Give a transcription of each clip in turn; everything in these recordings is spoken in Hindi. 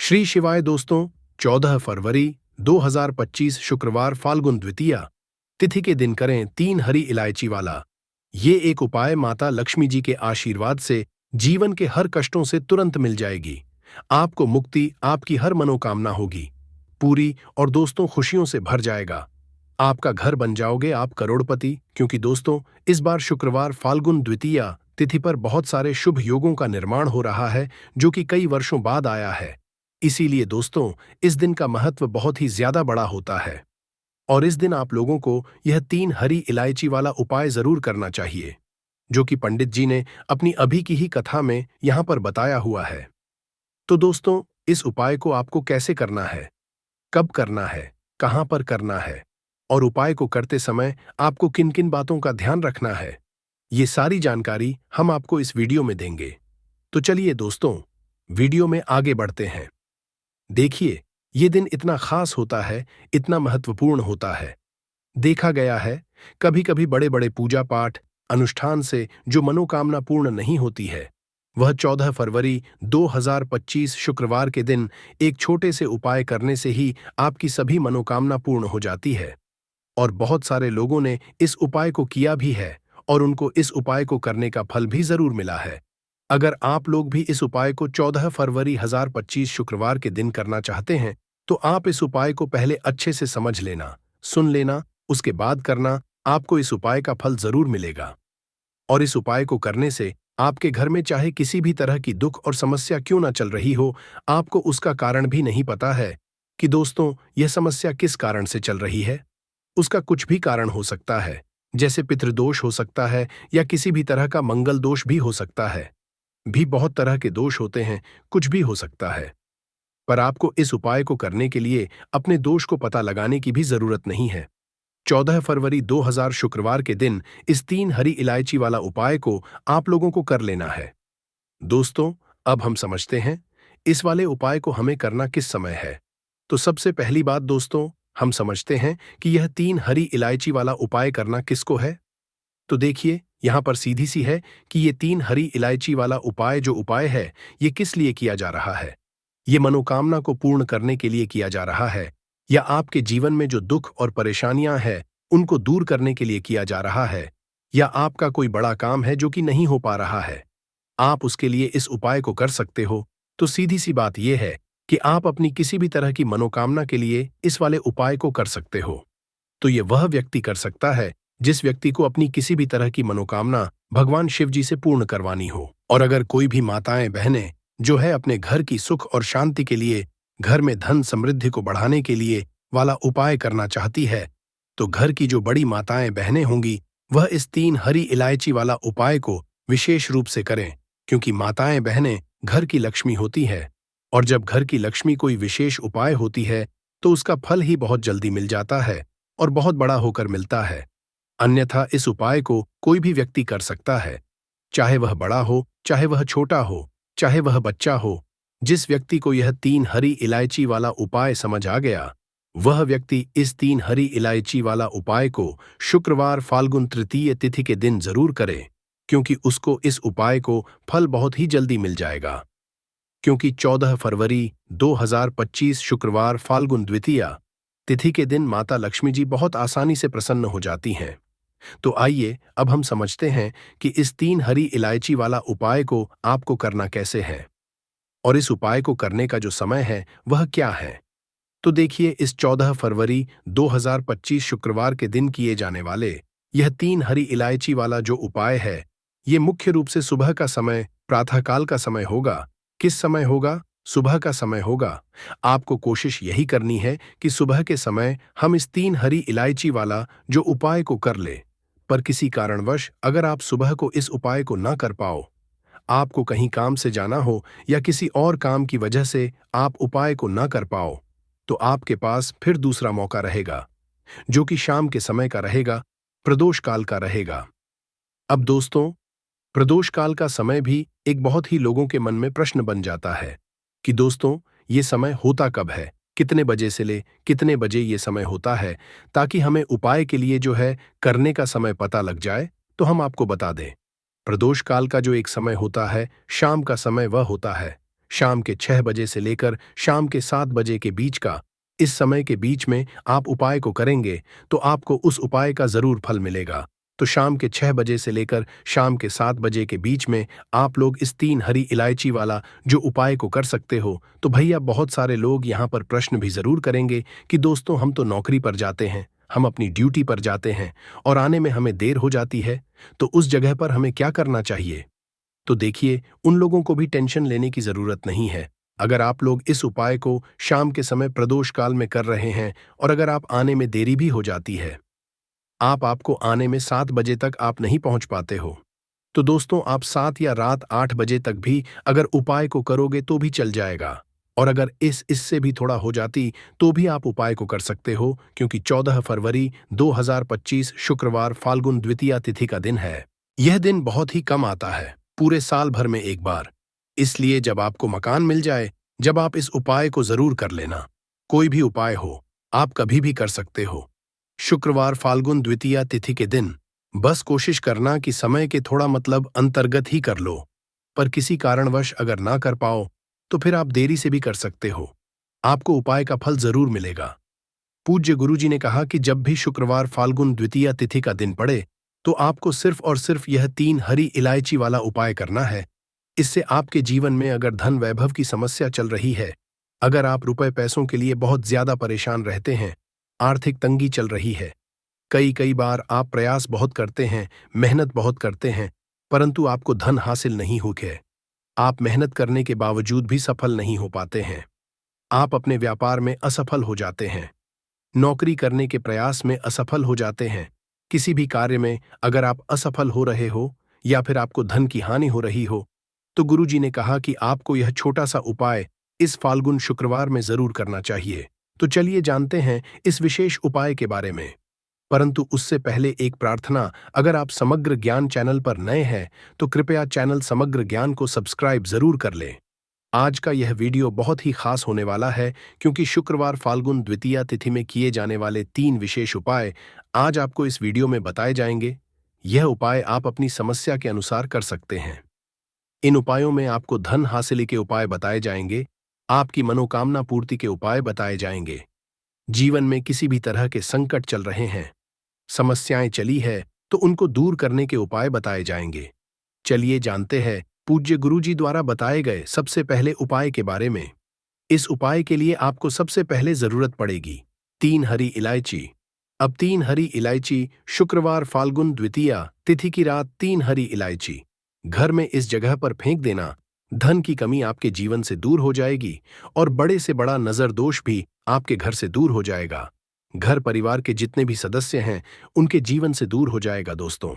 श्री शिवाय दोस्तों। 14 फरवरी 2025 शुक्रवार फाल्गुन द्वितीया तिथि के दिन करें 3 हरी इलायची वाला। ये एक उपाय माता लक्ष्मी जी के आशीर्वाद से जीवन के हर कष्टों से तुरंत मिल जाएगी। आपको मुक्ति, आपकी हर मनोकामना होगी पूरी और दोस्तों खुशियों से भर जाएगा। आपका घर बन जाओगे आप करोड़पति, क्योंकि दोस्तों इस बार शुक्रवार फाल्गुन द्वितीया तिथि पर बहुत सारे शुभ योगों का निर्माण हो रहा है, जो कि कई वर्षों बाद आया है। इसीलिए दोस्तों इस दिन का महत्व बहुत ही ज्यादा बड़ा होता है और इस दिन आप लोगों को यह 3 हरी इलायची वाला उपाय जरूर करना चाहिए, जो कि पंडित जी ने अपनी अभी की ही कथा में यहां पर बताया हुआ है। तो दोस्तों इस उपाय को आपको कैसे करना है, कब करना है, कहां पर करना है और उपाय को करते समय आपको किन किन बातों का ध्यान रखना है, ये सारी जानकारी हम आपको इस वीडियो में देंगे। तो चलिए दोस्तों वीडियो में आगे बढ़ते हैं। देखिए, ये दिन इतना खास होता है, इतना महत्वपूर्ण होता है। देखा गया है कभी कभी बड़े बड़े पूजा पाठ अनुष्ठान से जो मनोकामना पूर्ण नहीं होती है, वह 14 फरवरी 2025 शुक्रवार के दिन एक छोटे से उपाय करने से ही आपकी सभी मनोकामना पूर्ण हो जाती है। और बहुत सारे लोगों ने इस उपाय को किया भी है और उनको इस उपाय को करने का फल भी जरूर मिला है। अगर आप लोग भी इस उपाय को 14 फरवरी 2025 शुक्रवार के दिन करना चाहते हैं, तो आप इस उपाय को पहले अच्छे से समझ लेना, सुन लेना, उसके बाद करना। आपको इस उपाय का फल जरूर मिलेगा। और इस उपाय को करने से आपके घर में चाहे किसी भी तरह की दुख और समस्या क्यों ना चल रही हो, आपको उसका कारण भी नहीं पता है कि दोस्तों यह समस्या किस कारण से चल रही है। उसका कुछ भी कारण हो सकता है, जैसे पितृदोष हो सकता है या किसी भी तरह का मंगल दोष भी हो सकता है। भी बहुत तरह के दोष होते हैं, कुछ भी हो सकता है। पर आपको इस उपाय को करने के लिए अपने दोष को पता लगाने की भी जरूरत नहीं है। 14 फरवरी 2000 शुक्रवार के दिन इस 3 हरी इलायची वाला उपाय को आप लोगों को कर लेना है। दोस्तों अब हम समझते हैं इस वाले उपाय को हमें करना किस समय है। तो सबसे पहली बात दोस्तों, हम समझते हैं कि यह 3 हरी इलायची वाला उपाय करना किसको है। तो देखिए यहां पर सीधी सी है कि ये 3 हरी इलायची वाला उपाय जो उपाय है, ये किस लिए किया जा रहा है। ये मनोकामना को पूर्ण करने के लिए किया जा रहा है, या आपके जीवन में जो दुख और परेशानियां हैं उनको दूर करने के लिए किया जा रहा है, या आपका कोई बड़ा काम है जो कि नहीं हो पा रहा है, आप उसके लिए इस उपाय को कर सकते हो। तो सीधी सी बात यह है कि आप अपनी किसी भी तरह की मनोकामना के लिए इस वाले उपाय को कर सकते हो। तो ये वह व्यक्ति कर सकता है जिस व्यक्ति को अपनी किसी भी तरह की मनोकामना भगवान शिव जी से पूर्ण करवानी हो। और अगर कोई भी माताएं बहनें जो है अपने घर की सुख और शांति के लिए, घर में धन समृद्धि को बढ़ाने के लिए वाला उपाय करना चाहती है, तो घर की जो बड़ी माताएं बहनें होंगी वह इस 3 हरी इलायची वाला उपाय को विशेष रूप से करें, क्योंकि माताएं बहनें घर की लक्ष्मी होती है। और जब घर की लक्ष्मी कोई विशेष उपाय होती है तो उसका फल ही बहुत जल्दी मिल जाता है और बहुत बड़ा होकर मिलता है। अन्यथा इस उपाय को कोई भी व्यक्ति कर सकता है, चाहे वह बड़ा हो, चाहे वह छोटा हो, चाहे वह बच्चा हो। जिस व्यक्ति को यह 3 हरी इलायची वाला उपाय समझ आ गया, वह व्यक्ति इस 3 हरी इलायची वाला उपाय को शुक्रवार फाल्गुन तृतीय तिथि के दिन जरूर करे, क्योंकि उसको इस उपाय को फल बहुत ही जल्दी मिल जाएगा। क्योंकि 14 फरवरी 2025 शुक्रवार फाल्गुन द्वितीया तिथि के दिन माता लक्ष्मी जी बहुत आसानी से प्रसन्न हो जाती हैं। तो आइए अब हम समझते हैं कि इस 3 हरी इलायची वाला उपाय को आपको करना कैसे है और इस उपाय को करने का जो समय है वह क्या है। तो देखिए इस 14 फरवरी 2025 शुक्रवार के दिन किए जाने वाले यह 3 हरी इलायची वाला जो उपाय है, ये मुख्य रूप से सुबह का समय, प्रातःकाल का समय होगा। किस समय होगा? सुबह का समय होगा। आपको कोशिश यही करनी है कि सुबह के समय हम इस 3 हरी इलायची वाला जो उपाय को कर ले। पर किसी कारणवश अगर आप सुबह को इस उपाय को ना कर पाओ, आपको कहीं काम से जाना हो या किसी और काम की वजह से आप उपाय को ना कर पाओ, तो आपके पास फिर दूसरा मौका रहेगा, जो कि शाम के समय का रहेगा, प्रदोष काल का रहेगा। अब दोस्तों प्रदोष काल का समय भी एक बहुत ही लोगों के मन में प्रश्न बन जाता है कि दोस्तों ये समय होता कब है, कितने बजे से ले कितने बजे ये समय होता है, ताकि हमें उपाय के लिए जो है करने का समय पता लग जाए। तो हम आपको बता दें, प्रदोष काल का जो एक समय होता है, शाम का समय वह होता है। शाम के 6 बजे से लेकर शाम के 7 बजे के बीच का, इस समय के बीच में आप उपाय को करेंगे तो आपको उस उपाय का जरूर फल मिलेगा। तो शाम के 6 बजे से लेकर शाम के 7 बजे के बीच में आप लोग इस 3 हरी इलायची वाला जो उपाय को कर सकते हो। तो भैया बहुत सारे लोग यहाँ पर प्रश्न भी जरूर करेंगे कि दोस्तों हम तो नौकरी पर जाते हैं, हम अपनी ड्यूटी पर जाते हैं और आने में हमें देर हो जाती है, तो उस जगह पर हमें क्या करना चाहिए? तो देखिए, उन लोगों को भी टेंशन लेने की जरूरत नहीं है। अगर आप लोग इस उपाय को शाम के समय प्रदोष काल में कर रहे हैं और अगर आप आने में देरी भी हो जाती है, आपको आने में 7 बजे तक आप नहीं पहुंच पाते हो, तो दोस्तों आप 7 या रात 8 बजे तक भी अगर उपाय को करोगे तो भी चल जाएगा। और अगर इससे भी थोड़ा हो जाती तो भी आप उपाय को कर सकते हो, क्योंकि 14 फरवरी 2025 शुक्रवार फाल्गुन द्वितीया तिथि का दिन है। यह दिन बहुत ही कम आता है, पूरे साल भर में एक बार। इसलिए जब आपको मकान मिल जाए, जब आप इस उपाय को जरूर कर लेना। कोई भी उपाय हो, आप कभी भी कर सकते हो। शुक्रवार फाल्गुन द्वितीया तिथि के दिन बस कोशिश करना कि समय के थोड़ा मतलब अंतर्गत ही कर लो, पर किसी कारणवश अगर ना कर पाओ तो फिर आप देरी से भी कर सकते हो। आपको उपाय का फल जरूर मिलेगा। पूज्य गुरुजी ने कहा कि जब भी शुक्रवार फाल्गुन द्वितीया तिथि का दिन पड़े तो आपको सिर्फ और सिर्फ यह 3 हरी इलायची वाला उपाय करना है। इससे आपके जीवन में अगर धन वैभव की समस्या चल रही है, अगर आप रुपए पैसों के लिए बहुत ज्यादा परेशान रहते हैं, आर्थिक तंगी चल रही है, कई बार आप प्रयास बहुत करते हैं, मेहनत बहुत करते हैं, परंतु आपको धन हासिल नहीं हो गए, आप मेहनत करने के बावजूद भी सफल नहीं हो पाते हैं, आप अपने व्यापार में असफल हो जाते हैं, नौकरी करने के प्रयास में असफल हो जाते हैं, किसी भी कार्य में अगर आप असफल हो रहे हो या फिर आपको धन की हानि हो रही हो, तो गुरुजी ने कहा कि आपको यह छोटा सा उपाय इस फाल्गुन शुक्रवार में जरूर करना चाहिए। तो चलिए जानते हैं इस विशेष उपाय के बारे में। परंतु उससे पहले एक प्रार्थना, अगर आप समग्र ज्ञान चैनल पर नए हैं तो कृपया चैनल समग्र ज्ञान को सब्सक्राइब जरूर कर लें। आज का यह वीडियो बहुत ही खास होने वाला है, क्योंकि शुक्रवार फाल्गुन द्वितीया तिथि में किए जाने वाले 3 विशेष उपाय आज आपको इस वीडियो में बताए जाएंगे। यह उपाय आप अपनी समस्या के अनुसार कर सकते हैं। इन उपायों में आपको धन हासिल के उपाय बताए जाएंगे, आपकी मनोकामना पूर्ति के उपाय बताए जाएंगे। जीवन में किसी भी तरह के संकट चल रहे हैं, समस्याएं चली है तो उनको दूर करने के उपाय बताए जाएंगे। चलिए जानते हैं पूज्य गुरुजी द्वारा बताए गए सबसे पहले उपाय के बारे में। इस उपाय के लिए आपको सबसे पहले जरूरत पड़ेगी 3 हरी इलायची। अब 3 हरी इलायची शुक्रवार फाल्गुन द्वितीया तिथि की रात 3 हरी इलायची घर में इस जगह पर फेंक देना। धन की कमी आपके जीवन से दूर हो जाएगी और बड़े से बड़ा नजर दोष भी आपके घर से दूर हो जाएगा। घर परिवार के जितने भी सदस्य हैं उनके जीवन से दूर हो जाएगा। दोस्तों,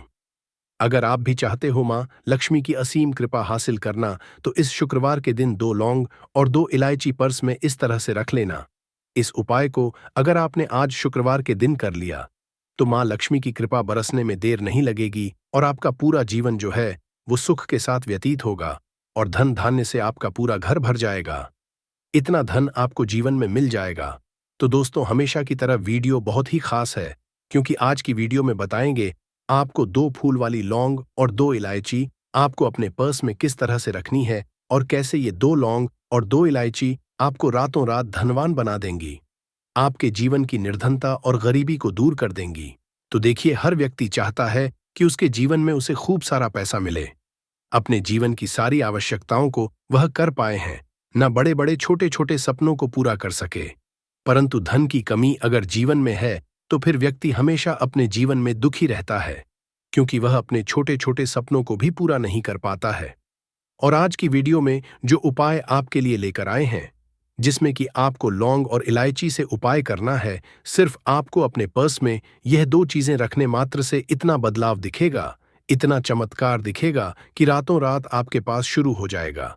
अगर आप भी चाहते हो मां लक्ष्मी की असीम कृपा हासिल करना, तो इस शुक्रवार के दिन 2 लौंग और 2 इलायची पर्स में इस तरह से रख लेना। इस उपाय को अगर आपने आज शुक्रवार के दिन कर लिया तो मां लक्ष्मी की कृपा बरसने में देर नहीं लगेगी और आपका पूरा जीवन जो है वो सुख के साथ व्यतीत होगा और धन धान्य से आपका पूरा घर भर जाएगा। इतना धन आपको जीवन में मिल जाएगा। तो दोस्तों, हमेशा की तरह वीडियो बहुत ही खास है, क्योंकि आज की वीडियो में बताएंगे आपको 2 फूल वाली लौंग और 2 इलायची आपको अपने पर्स में किस तरह से रखनी है और कैसे ये 2 लौंग और 2 इलायची आपको रातों रात धनवान बना देंगी, आपके जीवन की निर्धनता और गरीबी को दूर कर देंगी। तो देखिए, हर व्यक्ति चाहता है कि उसके जीवन में उसे खूब सारा पैसा मिले, अपने जीवन की सारी आवश्यकताओं को वह कर पाए हैं, न बड़े बड़े छोटे छोटे सपनों को पूरा कर सके। परंतु धन की कमी अगर जीवन में है तो फिर व्यक्ति हमेशा अपने जीवन में दुखी रहता है, क्योंकि वह अपने छोटे छोटे सपनों को भी पूरा नहीं कर पाता है। और आज की वीडियो में जो उपाय आपके लिए लेकर आए हैं, जिसमें कि आपको लौंग और इलायची से उपाय करना है, सिर्फ आपको अपने पर्स में यह 2 चीजें रखने मात्र से इतना बदलाव दिखेगा, इतना चमत्कार दिखेगा कि रातों रात आपके पास शुरू हो जाएगा।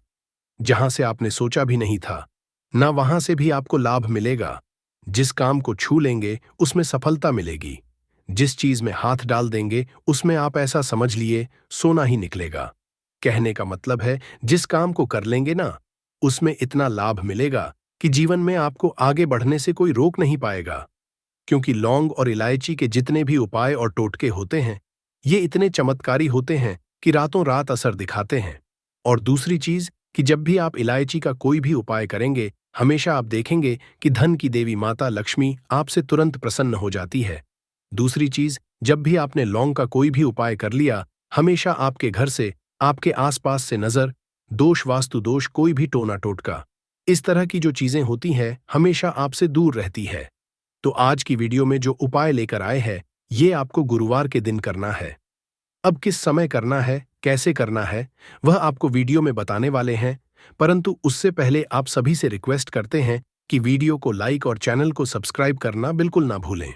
जहां से आपने सोचा भी नहीं था, ना वहां से भी आपको लाभ मिलेगा। जिस काम को छू लेंगे उसमें सफलता मिलेगी, जिस चीज में हाथ डाल देंगे उसमें आप ऐसा समझ लिए सोना ही निकलेगा। कहने का मतलब है, जिस काम को कर लेंगे ना, उसमें इतना लाभ मिलेगा कि जीवन में आपको आगे बढ़ने से कोई रोक नहीं पाएगा। क्योंकि लौंग और इलायची के जितने भी उपाय और टोटके होते हैं, ये इतने चमत्कारी होते हैं कि रातों रात असर दिखाते हैं। और दूसरी चीज, कि जब भी आप इलायची का कोई भी उपाय करेंगे, हमेशा आप देखेंगे कि धन की देवी माता लक्ष्मी आपसे तुरंत प्रसन्न हो जाती है। दूसरी चीज, जब भी आपने लौंग का कोई भी उपाय कर लिया, हमेशा आपके घर से, आपके आसपास से नजर, दोष, वास्तु दोष, कोई भी टोना टोटका, इस तरह की जो चीजें होती हैं, हमेशा आपसे दूर रहती है। तो आज की वीडियो में जो उपाय लेकर आए हैं, ये आपको गुरुवार के दिन करना है। अब किस समय करना है, कैसे करना है, वह आपको वीडियो में बताने वाले हैं, परंतु उससे पहले आप सभी से रिक्वेस्ट करते हैं कि वीडियो को लाइक और चैनल को सब्सक्राइब करना बिल्कुल ना भूलें।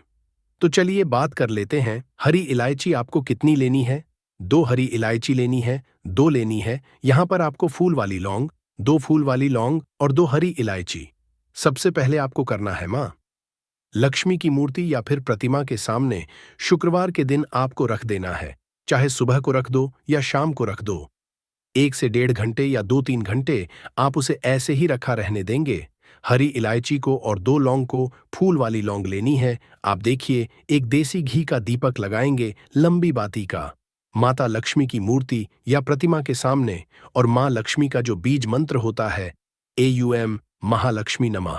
तो चलिए बात कर लेते हैं। हरी इलायची आपको कितनी लेनी है? 2 हरी इलायची लेनी है, 2 लेनी है। यहां पर आपको फूल वाली लौंग, 2 फूल वाली लौंग और 2 हरी इलायची। सबसे पहले आपको करना है मां लक्ष्मी की मूर्ति या फिर प्रतिमा के सामने शुक्रवार के दिन आपको रख देना है। चाहे सुबह को रख दो या शाम को रख दो। 1 से 1.5 घंटे या 2-3 घंटे आप उसे ऐसे ही रखा रहने देंगे। हरी इलायची को और 2 लौंग को, फूल वाली लौंग लेनी है। आप देखिए, एक देसी घी का दीपक लगाएंगे, लंबी बाती का, माता लक्ष्मी की मूर्ति या प्रतिमा के सामने, और मां लक्ष्मी का जो बीज मंत्र होता है, AUM महालक्ष्मी नमः,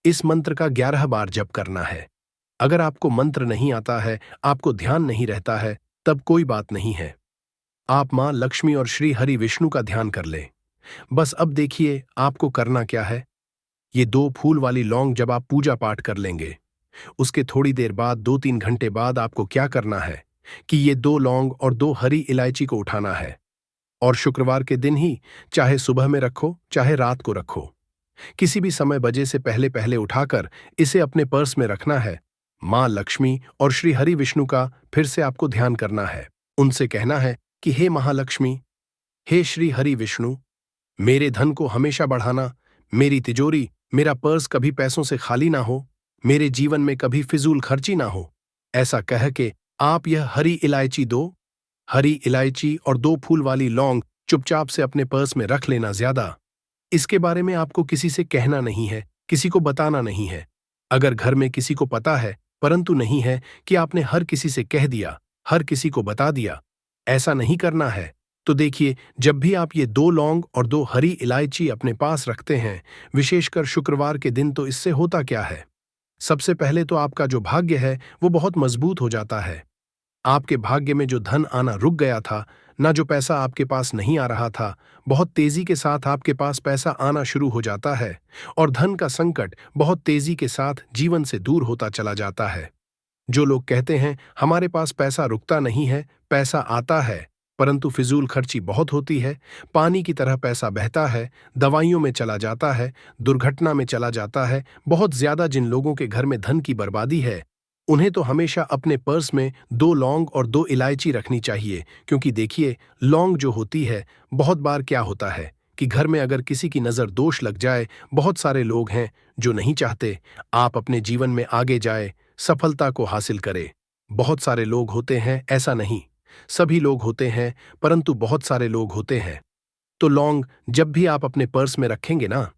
इस मंत्र का 11 बार जप करना है। अगर आपको मंत्र नहीं आता है, आपको ध्यान नहीं रहता है, तब कोई बात नहीं है। आप मां लक्ष्मी और श्री हरि विष्णु का ध्यान कर लें। बस अब देखिए आपको करना क्या है। ये 2 फूल वाली लौंग जब आप पूजा पाठ कर लेंगे, उसके थोड़ी देर बाद, 2-3 घंटे बाद, आपको क्या करना है कि ये 2 लौंग और 2 हरी इलायची को उठाना है, और शुक्रवार के दिन ही, चाहे सुबह में रखो चाहे रात को रखो, किसी भी समय बजे से पहले पहले उठाकर इसे अपने पर्स में रखना है। मां लक्ष्मी और श्री हरि विष्णु का फिर से आपको ध्यान करना है। उनसे कहना है कि हे महालक्ष्मी, हे श्री हरि विष्णु, मेरे धन को हमेशा बढ़ाना, मेरी तिजोरी, मेरा पर्स कभी पैसों से खाली ना हो, मेरे जीवन में कभी फिजूल खर्ची ना हो। ऐसा कह के आप यह हरी इलायची, 2 हरी इलायची और 2 फूल वाली लौंग चुपचाप से अपने पर्स में रख लेना। ज्यादा इसके बारे में आपको किसी से कहना नहीं है, किसी को बताना नहीं है। अगर घर में किसी को पता है, परंतु नहीं है कि आपने हर किसी से कह दिया, हर किसी को बता दिया, ऐसा नहीं करना है। तो देखिए, जब भी आप ये 2 लौंग और 2 हरी इलायची अपने पास रखते हैं, विशेषकर शुक्रवार के दिन, तो इससे होता क्या है? सबसे पहले तो आपका जो भाग्य है वो बहुत मजबूत हो जाता है। आपके भाग्य में जो धन आना रुक गया था, ना जो पैसा आपके पास नहीं आ रहा था, बहुत तेजी के साथ आपके पास पैसा आना शुरू हो जाता है, और धन का संकट बहुत तेजी के साथ जीवन से दूर होता चला जाता है। जो लोग कहते हैं हमारे पास पैसा रुकता नहीं है, पैसा आता है, परंतु फिजूल खर्ची बहुत होती है, पानी की तरह पैसा बहता है, दवाइयों में चला जाता है, दुर्घटना में चला जाता है, बहुत ज्यादा जिन लोगों के घर में धन की बर्बादी है, उन्हें तो हमेशा अपने पर्स में 2 लौंग और 2 इलायची रखनी चाहिए। क्योंकि देखिए, लौंग जो होती है, बहुत बार क्या होता है कि घर में अगर किसी की नज़र दोष लग जाए, बहुत सारे लोग हैं जो नहीं चाहते आप अपने जीवन में आगे जाए, सफलता को हासिल करे। बहुत सारे लोग होते हैं, ऐसा नहीं, सभी लोग होते हैं, परंतु बहुत सारे लोग होते हैं। तो लौंग जब भी आप अपने पर्स में रखेंगे ना,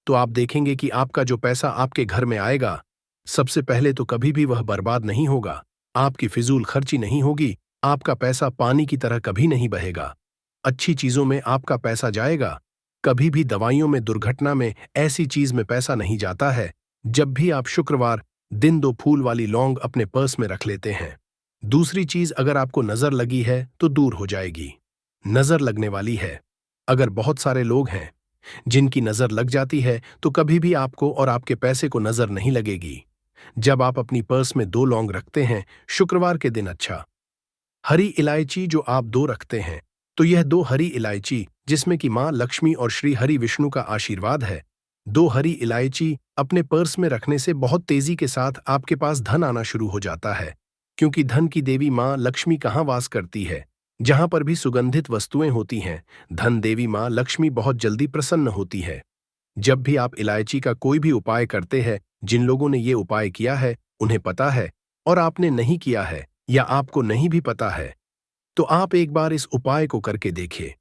तो आप देखेंगे कि आपका जो पैसा आपके घर में आएगा, सबसे पहले तो कभी भी वह बर्बाद नहीं होगा, आपकी फिजूल खर्ची नहीं होगी, आपका पैसा पानी की तरह कभी नहीं बहेगा। अच्छी चीजों में आपका पैसा जाएगा, कभी भी दवाइयों में, दुर्घटना में, ऐसी चीज में पैसा नहीं जाता है। जब भी आप शुक्रवार दिन 2 फूल वाली लौंग अपने पर्स में रख लेते हैं। दूसरी चीज, अगर आपको नजर लगी है तो दूर हो जाएगी। नजर लगने वाली है, अगर बहुत सारे लोग हैं जिनकी नजर लग जाती है, तो कभी भी आपको और आपके पैसे को नजर नहीं लगेगी। जब आप अपनी पर्स में 2 लौंग रखते हैं शुक्रवार के दिन, अच्छा, हरी इलायची जो आप 2 रखते हैं, तो यह 2 हरी इलायची, जिसमें कि मां लक्ष्मी और श्री हरि विष्णु का आशीर्वाद है, 2 हरी इलायची अपने पर्स में रखने से बहुत तेजी के साथ आपके पास धन आना शुरू हो जाता है। क्योंकि धन की देवी मां लक्ष्मी कहाँ वास करती है? जहां पर भी सुगंधित वस्तुएं होती हैं, धन देवी मां लक्ष्मी बहुत जल्दी प्रसन्न होती है। जब भी आप इलायची का कोई भी उपाय करते हैं, जिन लोगों ने ये उपाय किया है उन्हें पता है, और आपने नहीं किया है या आपको नहीं भी पता है, तो आप एक बार इस उपाय को करके देखिए।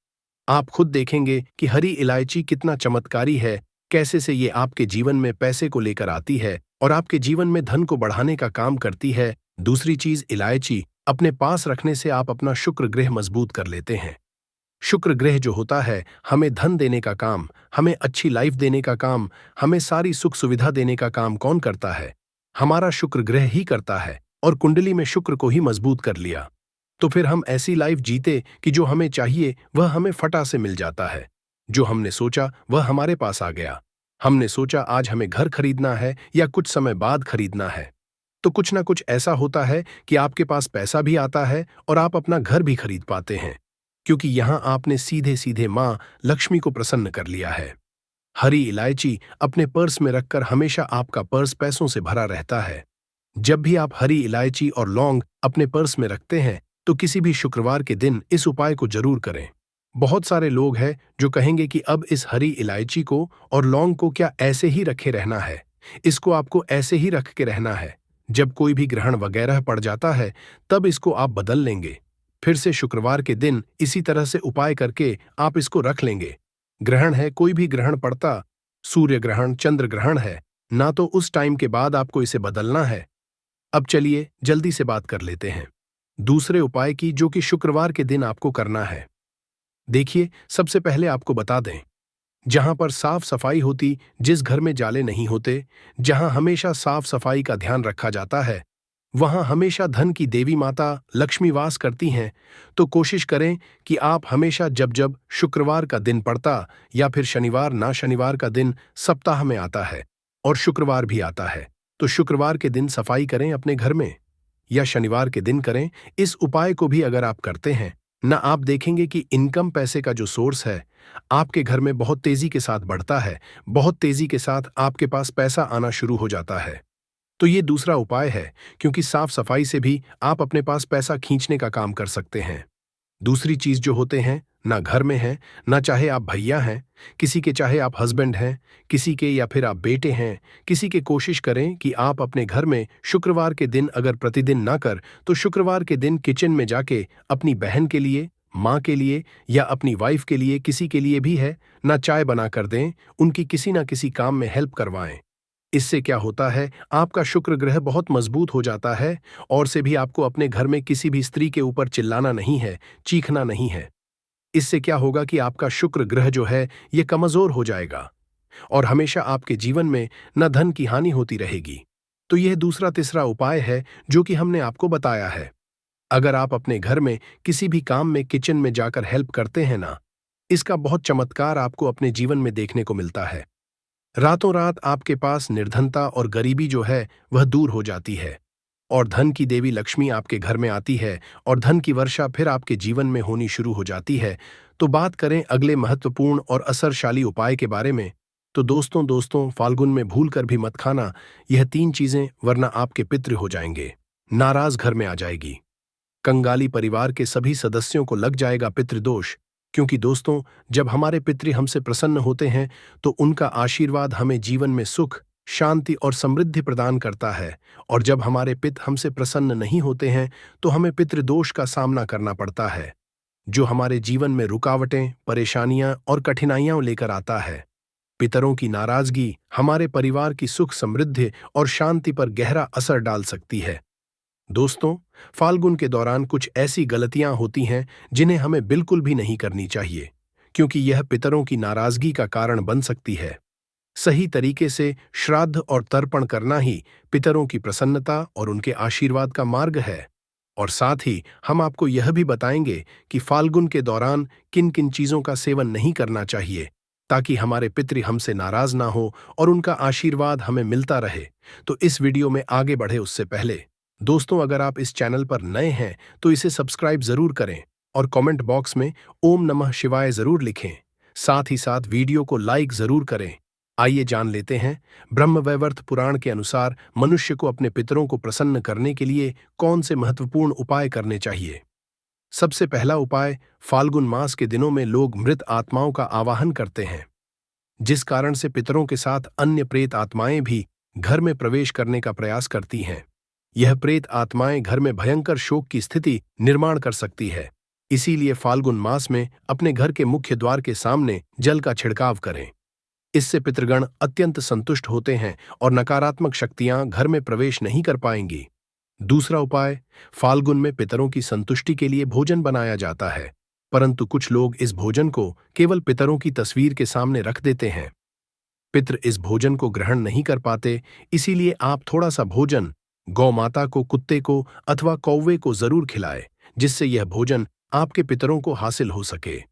आप खुद देखेंगे कि हरी इलायची कितना चमत्कारी है, कैसे से ये आपके जीवन में पैसे को लेकर आती है और आपके जीवन में धन को बढ़ाने का काम करती है। दूसरी चीज, इलायची अपने पास रखने से आप अपना शुक्र ग्रह मजबूत कर लेते हैं। शुक्र ग्रह जो होता है हमें धन देने का काम, हमें अच्छी लाइफ देने का काम, हमें सारी सुख सुविधा देने का काम कौन करता है? हमारा शुक्र ग्रह ही करता है। और कुंडली में शुक्र को ही मजबूत कर लिया तो फिर हम ऐसी लाइफ जीते कि जो हमें चाहिए वह हमें फटा से मिल जाता है। जो हमने सोचा वह हमारे पास आ गया। हमने सोचा आज हमें घर खरीदना है या कुछ समय बाद खरीदना है, तो कुछ ना कुछ ऐसा होता है कि आपके पास पैसा भी आता है और आप अपना घर भी खरीद पाते हैं, क्योंकि यहां आपने सीधे सीधे मां लक्ष्मी को प्रसन्न कर लिया है। हरी इलायची अपने पर्स में रखकर हमेशा आपका पर्स पैसों से भरा रहता है। जब भी आप हरी इलायची और लौंग अपने पर्स में रखते हैं तो किसी भी शुक्रवार के दिन इस उपाय को जरूर करें। बहुत सारे लोग हैं जो कहेंगे कि अब इस हरी इलायची को और लौंग को क्या ऐसे ही रखे रहना है, इसको आपको ऐसे ही रख के रहना है, जब कोई भी ग्रहण वगैरह पड़ जाता है तब इसको आप बदल लेंगे। फिर से शुक्रवार के दिन इसी तरह से उपाय करके आप इसको रख लेंगे। ग्रहण है, कोई भी ग्रहण पड़ता, सूर्य ग्रहण, चंद्र ग्रहण है ना, तो उस टाइम के बाद आपको इसे बदलना है। अब चलिए जल्दी से बात कर लेते हैं दूसरे उपाय की, जो कि शुक्रवार के दिन आपको करना है। देखिए, सबसे पहले आपको बता दें, जहां पर साफ सफाई होती, जिस घर में जाले नहीं होते, जहां हमेशा साफ सफाई का ध्यान रखा जाता है, वहां हमेशा धन की देवी माता लक्ष्मी वास करती हैं। तो कोशिश करें कि आप हमेशा जब जब शुक्रवार का दिन पड़ता या फिर शनिवार ना शनिवार का दिन सप्ताह में आता है और शुक्रवार भी आता है, तो शुक्रवार के दिन सफाई करें अपने घर में, या शनिवार के दिन करें। इस उपाय को भी अगर आप करते हैं ना, आप देखेंगे कि इनकम, पैसे का जो सोर्स है आपके घर में बहुत तेजी के साथ बढ़ता है, बहुत तेजी के साथ आपके पास पैसा आना शुरू हो जाता है। तो ये दूसरा उपाय है, क्योंकि साफ सफाई से भी आप अपने पास पैसा खींचने का काम कर सकते हैं। दूसरी चीज जो होते हैं, ना घर में है, ना चाहे आप भैया हैं किसी के, चाहे आप हस्बैंड हैं किसी के, या फिर आप बेटे हैं किसी के, कोशिश करें कि आप अपने घर में शुक्रवार के दिन, अगर प्रतिदिन ना कर तो शुक्रवार के दिन किचन में जाके अपनी बहन के लिए, माँ के लिए या अपनी वाइफ के लिए, किसी के लिए भी है ना, चाय बना कर दें, उनकी किसी ना किसी काम में हेल्प करवाएं। इससे क्या होता है, आपका शुक्र ग्रह बहुत मजबूत हो जाता है। और से भी आपको अपने घर में किसी भी स्त्री के ऊपर चिल्लाना नहीं है, चीखना नहीं है। इससे क्या होगा कि आपका शुक्र ग्रह जो है ये कमजोर हो जाएगा और हमेशा आपके जीवन में न धन की हानि होती रहेगी। तो यह दूसरा तीसरा उपाय है जो कि हमने आपको बताया है। अगर आप अपने घर में किसी भी काम में किचन में जाकर हेल्प करते हैं ना, इसका बहुत चमत्कार आपको अपने जीवन में देखने को मिलता है। रातों रात आपके पास निर्धनता और गरीबी जो है वह दूर हो जाती है और धन की देवी लक्ष्मी आपके घर में आती है और धन की वर्षा फिर आपके जीवन में होनी शुरू हो जाती है। तो बात करें अगले महत्वपूर्ण और असरशाली उपाय के बारे में, तो दोस्तों फाल्गुन में भूल कर भी मत खाना यह 3 चीजें, वरना आपके पितृ हो जाएंगे, नाराज घर में आ जाएगी, कंगाली परिवार के सभी सदस्यों को लग जाएगा पितृदोष। क्योंकि दोस्तों, जब हमारे पितृ हमसे प्रसन्न होते हैं तो उनका आशीर्वाद हमें जीवन में सुख, शांति और समृद्धि प्रदान करता है, और जब हमारे पिता हमसे प्रसन्न नहीं होते हैं तो हमें पितृदोष का सामना करना पड़ता है, जो हमारे जीवन में रुकावटें, परेशानियां और कठिनाइयां लेकर आता है। पितरों की नाराजगी हमारे परिवार की सुख, समृद्धि और शांति पर गहरा असर डाल सकती है। दोस्तों, फाल्गुन के दौरान कुछ ऐसी गलतियां होती हैं जिन्हें हमें बिल्कुल भी नहीं करनी चाहिए, क्योंकि यह पितरों की नाराजगी का कारण बन सकती है। सही तरीके से श्राद्ध और तर्पण करना ही पितरों की प्रसन्नता और उनके आशीर्वाद का मार्ग है। और साथ ही हम आपको यह भी बताएंगे कि फाल्गुन के दौरान किन किन चीजों का सेवन नहीं करना चाहिए, ताकि हमारे पितृ हमसे नाराज ना हो और उनका आशीर्वाद हमें मिलता रहे। तो इस वीडियो में आगे बढ़े उससे पहले दोस्तों, अगर आप इस चैनल पर नए हैं तो इसे सब्सक्राइब जरूर करें और कमेंट बॉक्स में ओम नमः शिवाय जरूर लिखें। साथ ही साथ वीडियो को लाइक जरूर करें। आइए जान लेते हैं, ब्रह्मवैवर्त पुराण के अनुसार मनुष्य को अपने पितरों को प्रसन्न करने के लिए कौन से महत्वपूर्ण उपाय करने चाहिए। सबसे पहला उपाय, फाल्गुन मास के दिनों में लोग मृत आत्माओं का आवाहन करते हैं, जिस कारण से पितरों के साथ अन्य प्रेत आत्माएं भी घर में प्रवेश करने का प्रयास करती हैं। यह प्रेत आत्माएं घर में भयंकर शोक की स्थिति निर्माण कर सकती है। इसीलिए फाल्गुन मास में अपने घर के मुख्य द्वार के सामने जल का छिड़काव करें। इससे पितृगण अत्यंत संतुष्ट होते हैं और नकारात्मक शक्तियां घर में प्रवेश नहीं कर पाएंगी। दूसरा उपाय, फाल्गुन में पितरों की संतुष्टि के लिए भोजन बनाया जाता है। परंतु कुछ लोग इस भोजन को केवल पितरों की तस्वीर के सामने रख देते हैं। पितृ इस भोजन को ग्रहण नहीं कर पाते, इसीलिए आप थोड़ा सा भोजन गौ माता को, कुत्ते को अथवा कौवे को जरूर खिलाएं, जिससे यह भोजन आपके पितरों को हासिल हो सके।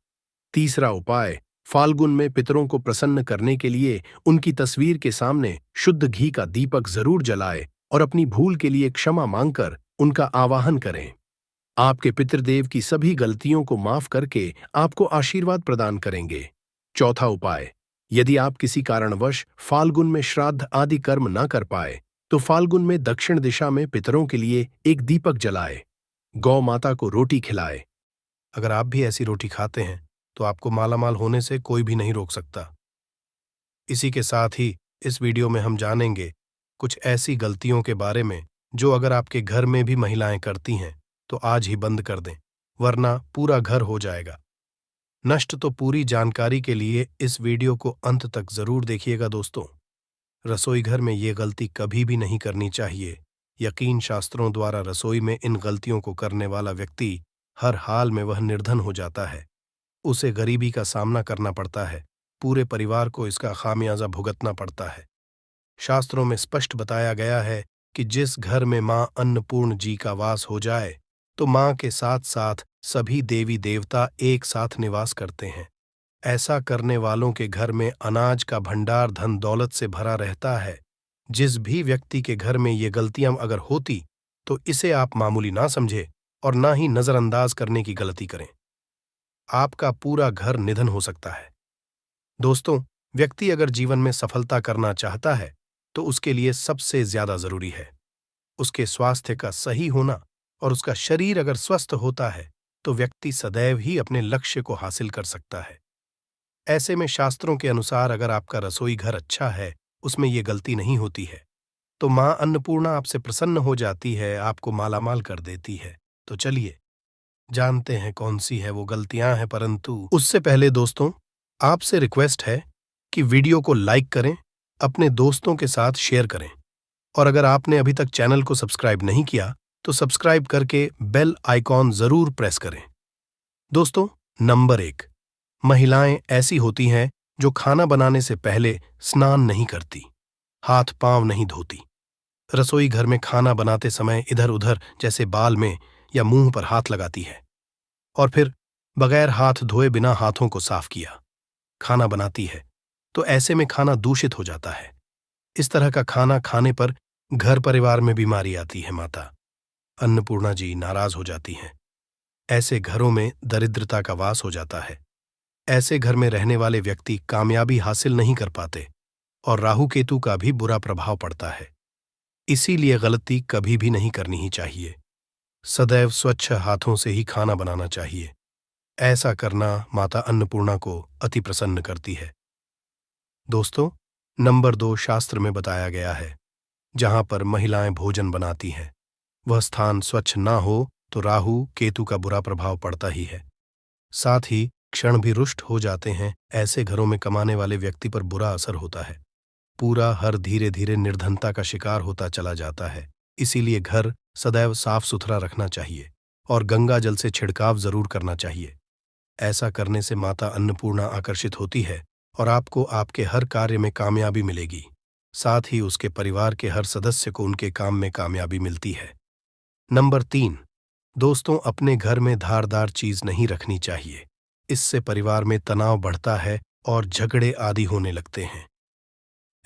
तीसरा उपाय, फाल्गुन में पितरों को प्रसन्न करने के लिए उनकी तस्वीर के सामने शुद्ध घी का दीपक जरूर जलाए और अपनी भूल के लिए क्षमा मांगकर उनका आवाहन करें। आपके पितृदेव की सभी गलतियों को माफ करके आपको आशीर्वाद प्रदान करेंगे। चौथा उपाय, यदि आप किसी कारणवश फाल्गुन में श्राद्ध आदि कर्म न कर पाए तो फाल्गुन में दक्षिण दिशा में पितरों के लिए एक दीपक जलाए, गौ माता को रोटी खिलाए। अगर आप भी ऐसी रोटी खाते हैं तो आपको मालामाल होने से कोई भी नहीं रोक सकता। इसी के साथ ही इस वीडियो में हम जानेंगे कुछ ऐसी गलतियों के बारे में जो अगर आपके घर में भी महिलाएं करती हैं तो आज ही बंद कर दें, वरना पूरा घर हो जाएगा नष्ट। तो पूरी जानकारी के लिए इस वीडियो को अंत तक जरूर देखिएगा दोस्तों। रसोई घर में ये गलती कभी भी नहीं करनी चाहिए। यकीन शास्त्रों द्वारा रसोई में इन गलतियों को करने वाला व्यक्ति हर हाल में वह निर्धन हो जाता है, उसे गरीबी का सामना करना पड़ता है, पूरे परिवार को इसका खामियाजा भुगतना पड़ता है। शास्त्रों में स्पष्ट बताया गया है कि जिस घर में मां अन्नपूर्ण जी का वास हो जाए तो मां के साथ साथ सभी देवी देवता एक साथ निवास करते हैं। ऐसा करने वालों के घर में अनाज का भंडार धन दौलत से भरा रहता है। जिस भी व्यक्ति के घर में ये गलतियां अगर होती तो इसे आप मामूली ना समझे और ना ही नजरअंदाज करने की गलती करें। आपका पूरा घर निधन हो सकता है। दोस्तों, व्यक्ति अगर जीवन में सफलता करना चाहता है तो उसके लिए सबसे ज्यादा जरूरी है उसके स्वास्थ्य का सही होना, और उसका शरीर अगर स्वस्थ होता है तो व्यक्ति सदैव ही अपने लक्ष्य को हासिल कर सकता है। ऐसे में शास्त्रों के अनुसार अगर आपका रसोई घर अच्छा है, उसमें ये गलती नहीं होती है, तो मां अन्नपूर्णा आपसे प्रसन्न हो जाती है, आपको मालामाल कर देती है। तो चलिए जानते हैं कौन सी है वो गलतियां हैं, परंतु उससे पहले दोस्तों आपसे रिक्वेस्ट है कि वीडियो को लाइक करें, अपने दोस्तों के साथ शेयर करें, और अगर आपने अभी तक चैनल को सब्सक्राइब नहीं किया तो सब्सक्राइब करके बेल आइकॉन जरूर प्रेस करें। दोस्तों, नंबर 1, महिलाएं ऐसी होती हैं जो खाना बनाने से पहले स्नान नहीं करती, हाथ पांव नहीं धोती, रसोई घर में खाना बनाते समय इधर उधर जैसे बाल में या मुंह पर हाथ लगाती है, और फिर बगैर हाथ धोए बिना हाथों को साफ किया खाना बनाती है, तो ऐसे में खाना दूषित हो जाता है। इस तरह का खाना खाने पर घर परिवार में बीमारी आती है। माता अन्नपूर्णा जी नाराज हो जाती हैं। ऐसे घरों में दरिद्रता का वास हो जाता है। ऐसे घर में रहने वाले व्यक्ति कामयाबी हासिल नहीं कर पाते और राहु केतु का भी बुरा प्रभाव पड़ता है। इसीलिए गलती कभी भी नहीं करनी ही चाहिए। सदैव स्वच्छ हाथों से ही खाना बनाना चाहिए। ऐसा करना माता अन्नपूर्णा को अति प्रसन्न करती है। दोस्तों, नंबर 2, शास्त्र में बताया गया है जहां पर महिलाएं भोजन बनाती हैं वह स्थान स्वच्छ ना हो तो राहु केतु का बुरा प्रभाव पड़ता ही है। साथ ही क्षण भी रुष्ट हो जाते हैं। ऐसे घरों में कमाने वाले व्यक्ति पर बुरा असर होता है। पूरा हर धीरे धीरे निर्धनता का शिकार होता चला जाता है। इसीलिए घर सदैव साफ सुथरा रखना चाहिए और गंगा जल से छिड़काव जरूर करना चाहिए। ऐसा करने से माता अन्नपूर्णा आकर्षित होती है और आपको आपके हर कार्य में कामयाबी मिलेगी। साथ ही उसके परिवार के हर सदस्य को उनके काम में कामयाबी मिलती है। नंबर 3, दोस्तों, अपने घर में धारदार चीज नहीं रखनी चाहिए। इससे परिवार में तनाव बढ़ता है और झगड़े आदि होने लगते हैं।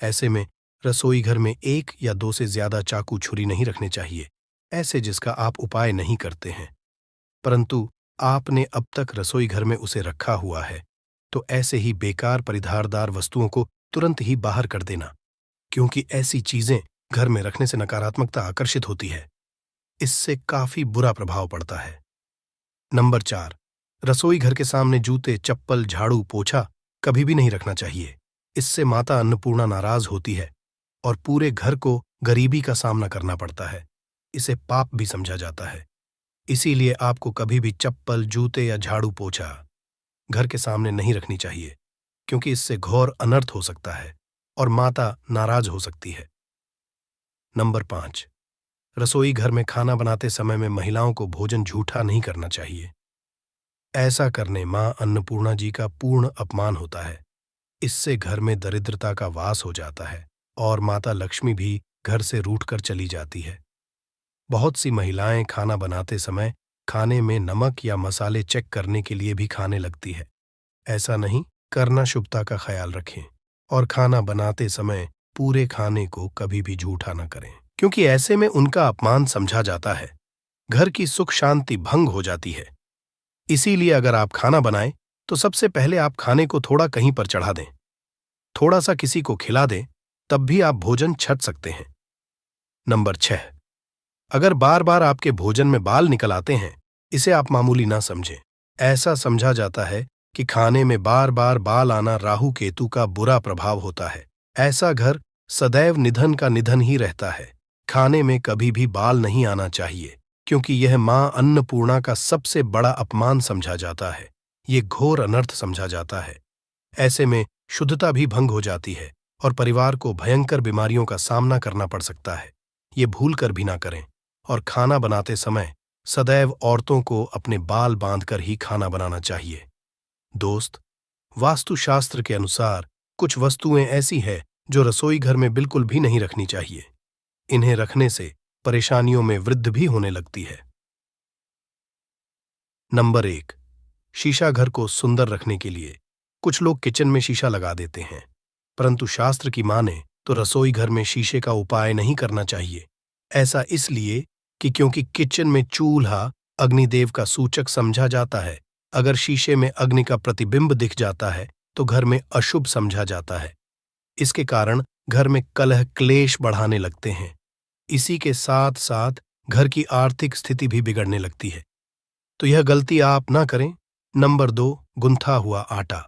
ऐसे में रसोई घर में 1 या 2 से ज्यादा चाकू छुरी नहीं रखने चाहिए, ऐसे जिसका आप उपाय नहीं करते हैं, परंतु आपने अब तक रसोई घर में उसे रखा हुआ है, तो ऐसे ही बेकार परिधारदार वस्तुओं को तुरंत ही बाहर कर देना, क्योंकि ऐसी चीजें घर में रखने से नकारात्मकता आकर्षित होती है। इससे काफी बुरा प्रभाव पड़ता है। नंबर 4, रसोई घर के सामने जूते, चप्पल, झाड़ू, पोछा कभी भी नहीं रखना चाहिए। इससे माता अन्नपूर्णा नाराज होती है और पूरे घर को गरीबी का सामना करना पड़ता है। इसे पाप भी समझा जाता है। इसीलिए आपको कभी भी चप्पल, जूते या झाड़ू, पोछा घर के सामने नहीं रखनी चाहिए, क्योंकि इससे घोर अनर्थ हो सकता है और माता नाराज हो सकती है। नंबर 5, रसोई घर में खाना बनाते समय में महिलाओं को भोजन झूठा नहीं करना चाहिए। ऐसा करने मां अन्नपूर्णा जी का पूर्ण अपमान होता है। इससे घर में दरिद्रता का वास हो जाता है और माता लक्ष्मी भी घर से रूठकर चली जाती है। बहुत सी महिलाएं खाना बनाते समय खाने में नमक या मसाले चेक करने के लिए भी खाने लगती है। ऐसा नहीं करना, शुभता का ख्याल रखें और खाना बनाते समय पूरे खाने को कभी भी झूठा न करें, क्योंकि ऐसे में उनका अपमान समझा जाता है। घर की सुख शांति भंग हो जाती है। इसीलिए अगर आप खाना बनाएं तो सबसे पहले आप खाने को थोड़ा कहीं पर चढ़ा दें, थोड़ा सा किसी को खिला दें, तब भी आप भोजन छक सकते हैं। नंबर 6, अगर बार बार आपके भोजन में बाल निकल आते हैं, इसे आप मामूली ना समझें। ऐसा समझा जाता है कि खाने में बार बार बाल आना राहु केतु का बुरा प्रभाव होता है। ऐसा घर सदैव निधन का निधन ही रहता है। खाने में कभी भी बाल नहीं आना चाहिए, क्योंकि यह मां अन्नपूर्णा का सबसे बड़ा अपमान समझा जाता है। ये घोर अनर्थ समझा जाता है। ऐसे में शुद्धता भी भंग हो जाती है और परिवार को भयंकर बीमारियों का सामना करना पड़ सकता है। ये भूल कर भी ना करें और खाना बनाते समय सदैव औरतों को अपने बाल बांधकर ही खाना बनाना चाहिए। दोस्त, वास्तुशास्त्र के अनुसार कुछ वस्तुएं ऐसी हैं जो रसोई घर में बिल्कुल भी नहीं रखनी चाहिए। इन्हें रखने से परेशानियों में वृद्धि भी होने लगती है। नंबर 1, शीशा घर को सुंदर रखने के लिए कुछ लोग किचन में शीशा लगा देते हैं, परंतु शास्त्र की माने तो रसोई घर में शीशे का उपाय नहीं करना चाहिए। ऐसा इसलिए कि क्योंकि किचन में चूल्हा अग्निदेव का सूचक समझा जाता है। अगर शीशे में अग्नि का प्रतिबिंब दिख जाता है तो घर में अशुभ समझा जाता है। इसके कारण घर में कलह क्लेश बढ़ाने लगते हैं। इसी के साथ साथ घर की आर्थिक स्थिति भी बिगड़ने लगती है। तो यह गलती आप ना करें। नंबर 2, गुंथा हुआ आटा।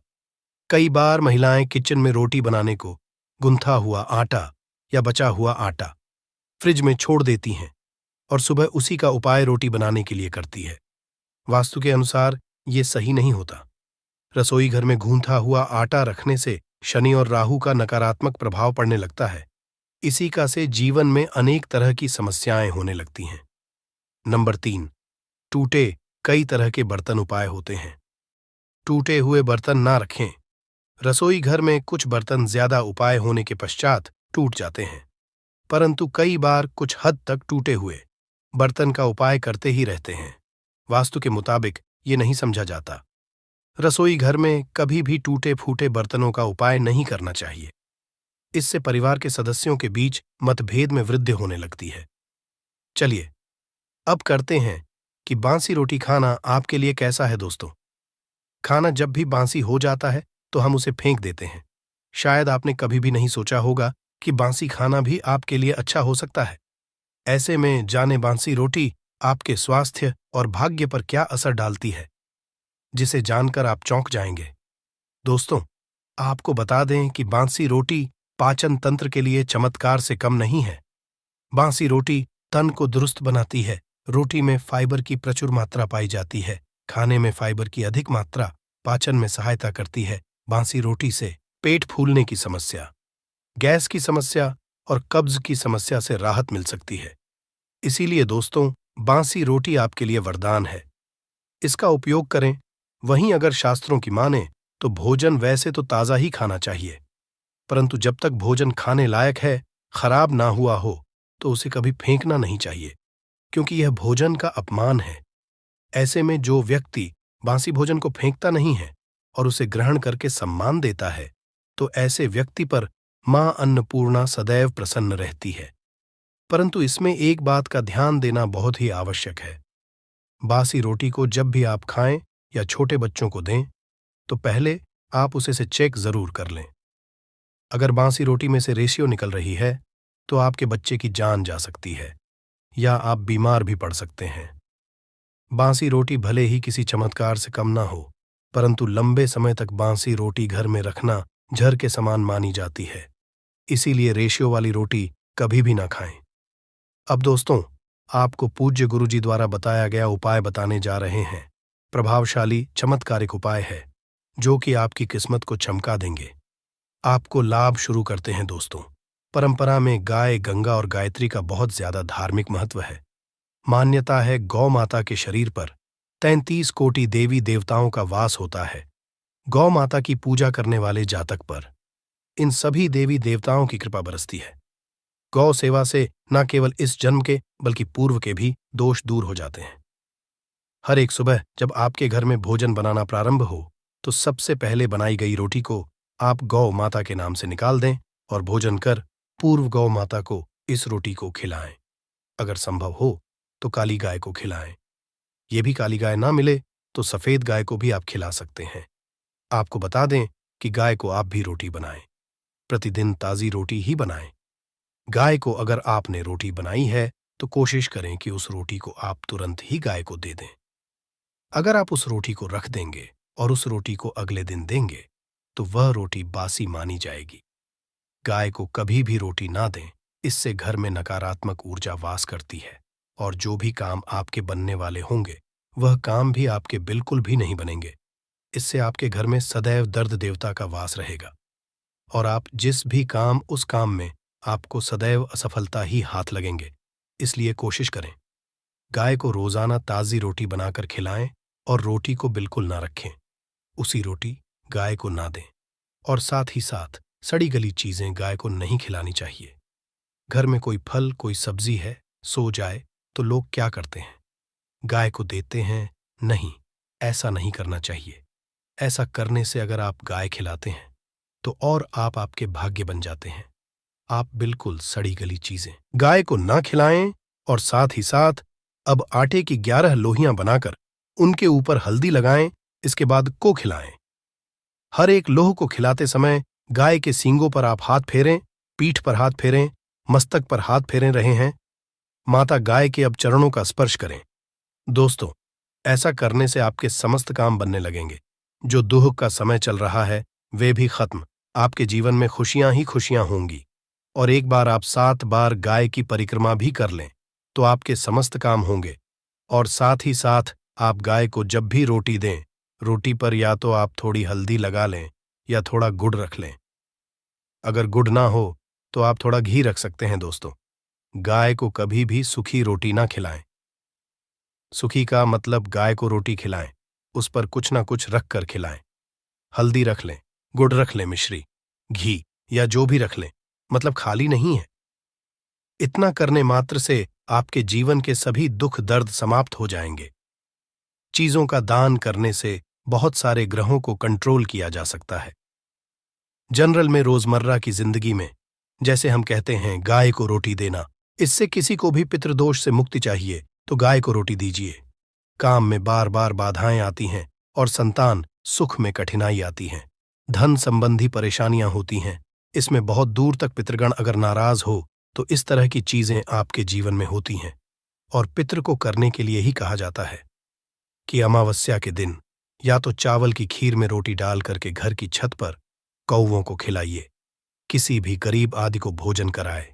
कई बार महिलाएं किचन में रोटी बनाने को गुंथा हुआ आटा या बचा हुआ आटा फ्रिज में छोड़ देती हैं और सुबह उसी का उपाय रोटी बनाने के लिए करती है। वास्तु के अनुसार ये सही नहीं होता। रसोई घर में गूंथा हुआ आटा रखने से शनि और राहु का नकारात्मक प्रभाव पड़ने लगता है। इसी का से जीवन में अनेक तरह की समस्याएं होने लगती हैं। नंबर 3, टूटे कई तरह के बर्तन उपाय होते हैं। टूटे हुए बर्तन ना रखें। रसोई घर में कुछ बर्तन ज्यादा उपाय होने के पश्चात टूट जाते हैं, परंतु कई बार कुछ हद तक टूटे हुए बर्तन का उपाय करते ही रहते हैं। वास्तु के मुताबिक ये नहीं समझा जाता। रसोई घर में कभी भी टूटे फूटे बर्तनों का उपाय नहीं करना चाहिए। इससे परिवार के सदस्यों के बीच मतभेद में वृद्धि होने लगती है। चलिए अब करते हैं कि बांसी रोटी खाना आपके लिए कैसा है दोस्तों। खाना जब भी बांसी हो जाता है तो हम उसे फेंक देते हैं। शायद आपने कभी भी नहीं सोचा होगा कि बांसी खाना भी आपके लिए अच्छा हो सकता है। ऐसे में जाने बांसी रोटी आपके स्वास्थ्य और भाग्य पर क्या असर डालती है, जिसे जानकर आप चौंक जाएंगे। दोस्तों, आपको बता दें कि बांसी रोटी पाचन तंत्र के लिए चमत्कार से कम नहीं है। बांसी रोटी तन को दुरुस्त बनाती है। रोटी में फाइबर की प्रचुर मात्रा पाई जाती है। खाने में फाइबर की अधिक मात्रा पाचन में सहायता करती है। बांसी रोटी से पेट फूलने की समस्या, गैस की समस्या और कब्ज की समस्या से राहत मिल सकती है। इसीलिए दोस्तों, बांसी रोटी आपके लिए वरदान है। इसका उपयोग करें। वहीं अगर शास्त्रों की माने तो भोजन वैसे तो ताज़ा ही खाना चाहिए, परंतु जब तक भोजन खाने लायक है, खराब ना हुआ हो, तो उसे कभी फेंकना नहीं चाहिए, क्योंकि यह भोजन का अपमान है। ऐसे में जो व्यक्ति बासी भोजन को फेंकता नहीं है और उसे ग्रहण करके सम्मान देता है, तो ऐसे व्यक्ति पर मां अन्नपूर्णा सदैव प्रसन्न रहती है। परंतु इसमें एक बात का ध्यान देना बहुत ही आवश्यक है। बासी रोटी को जब भी आप खाएं या छोटे बच्चों को दें, तो पहले आप उसे से चेक जरूर कर लें। अगर बासी रोटी में से रेशियो निकल रही है, तो आपके बच्चे की जान जा सकती है या आप बीमार भी पड़ सकते हैं। बासी रोटी भले ही किसी चमत्कार से कम ना हो, परंतु लंबे समय तक बासी रोटी घर में रखना जहर के समान मानी जाती है। इसीलिए रेशियो वाली रोटी कभी भी ना खाएं। अब दोस्तों, आपको पूज्य गुरुजी द्वारा बताया गया उपाय बताने जा रहे हैं। प्रभावशाली चमत्कारिक उपाय है जो कि आपकी किस्मत को चमका देंगे। आपको लाभ शुरू करते हैं दोस्तों। परंपरा में गाय, गंगा और गायत्री का बहुत ज्यादा धार्मिक महत्व है। मान्यता है गौ माता के शरीर पर 33 कोटि देवी देवताओं का वास होता है गौ माता की पूजा करने वाले जातक पर। इन सभी देवी देवताओं की कृपा बरसती है। गौ सेवा से न केवल इस जन्म के बल्कि पूर्व के भी दोष दूर हो जाते हैं। हर एक सुबह जब आपके घर में भोजन बनाना प्रारंभ हो तो सबसे पहले बनाई गई रोटी को आप गौ माता के नाम से निकाल दें और भोजन कर पूर्व गौ माता को इस रोटी को खिलाएं। अगर संभव हो तो काली गाय को खिलाएं। ये भी काली गाय ना मिले तो सफेद गाय को भी आप खिला सकते हैं। आपको बता दें कि गाय को आप भी रोटी बनाएं। प्रतिदिन ताज़ी रोटी ही बनाएं। गाय को अगर आपने रोटी बनाई है तो कोशिश करें कि उस रोटी को आप तुरंत ही गाय को दे दें। अगर आप उस रोटी को रख देंगे और उस रोटी को अगले दिन देंगे तो वह रोटी बासी मानी जाएगी। गाय को कभी भी रोटी ना दें, इससे घर में नकारात्मक ऊर्जा वास करती है और जो भी काम आपके बनने वाले होंगे वह काम भी आपके बिल्कुल भी नहीं बनेंगे। इससे आपके घर में सदैव दर्द देवता का वास रहेगा और आप जिस भी काम उस काम में आपको सदैव असफलता ही हाथ लगेंगे। इसलिए कोशिश करें गाय को रोजाना ताज़ी रोटी बनाकर खिलाएं और रोटी को बिल्कुल ना रखें। उसी रोटी गाय को ना दें और साथ ही साथ सड़ी गली चीजें गाय को नहीं खिलानी चाहिए। घर में कोई फल कोई सब्जी है सो जाए तो लोग क्या करते हैं, गाय को देते हैं। नहीं, ऐसा नहीं करना चाहिए। ऐसा करने से अगर आप गाय खिलाते हैं तो और आप आपके भाग्य बन जाते हैं। आप बिल्कुल सड़ी गली चीजें गाय को ना खिलाएं और साथ ही साथ अब आटे की 11 लोहियां बनाकर उनके ऊपर हल्दी लगाएं, इसके बाद को खिलाएं। हर एक लोह को खिलाते समय गाय के सींगों पर आप हाथ फेरें, पीठ पर हाथ फेरें, मस्तक पर हाथ फेरे रहे हैं। माता गाय के अब चरणों का स्पर्श करें। दोस्तों, ऐसा करने से आपके समस्त काम बनने लगेंगे। जो दुख का समय चल रहा है वे भी खत्म। आपके जीवन में खुशियां ही खुशियां होंगी और एक बार आप 7 बार गाय की परिक्रमा भी कर लें तो आपके समस्त काम होंगे। और साथ ही साथ आप गाय को जब भी रोटी दें, रोटी पर या तो आप थोड़ी हल्दी लगा लें या थोड़ा गुड़ रख लें। अगर गुड़ ना हो तो आप थोड़ा घी रख सकते हैं। दोस्तों, गाय को कभी भी सूखी रोटी ना खिलाएं। सूखी का मतलब गाय को रोटी खिलाएं, उस पर कुछ ना कुछ रख कर खिलाएं। हल्दी रख लें, गुड़ रख लें, मिश्री, घी या जो भी रख लें, मतलब खाली नहीं है। इतना करने मात्र से आपके जीवन के सभी दुख दर्द समाप्त हो जाएंगे। चीजों का दान करने से बहुत सारे ग्रहों को कंट्रोल किया जा सकता है। जनरल में रोजमर्रा की जिंदगी में जैसे हम कहते हैं गाय को रोटी देना, इससे किसी को भी पितृदोष से मुक्ति चाहिए तो गाय को रोटी दीजिए। काम में बार बार बाधाएं आती हैं और संतान सुख में कठिनाई आती हैं, धन संबंधी परेशानियां होती हैं, इसमें बहुत दूर तक पितृगण अगर नाराज हो तो इस तरह की चीजें आपके जीवन में होती हैं। और पितृ को करने के लिए ही कहा जाता है कि अमावस्या के दिन या तो चावल की खीर में रोटी डाल करके घर की छत पर कौवों को खिलाइए, किसी भी गरीब आदि को भोजन कराए।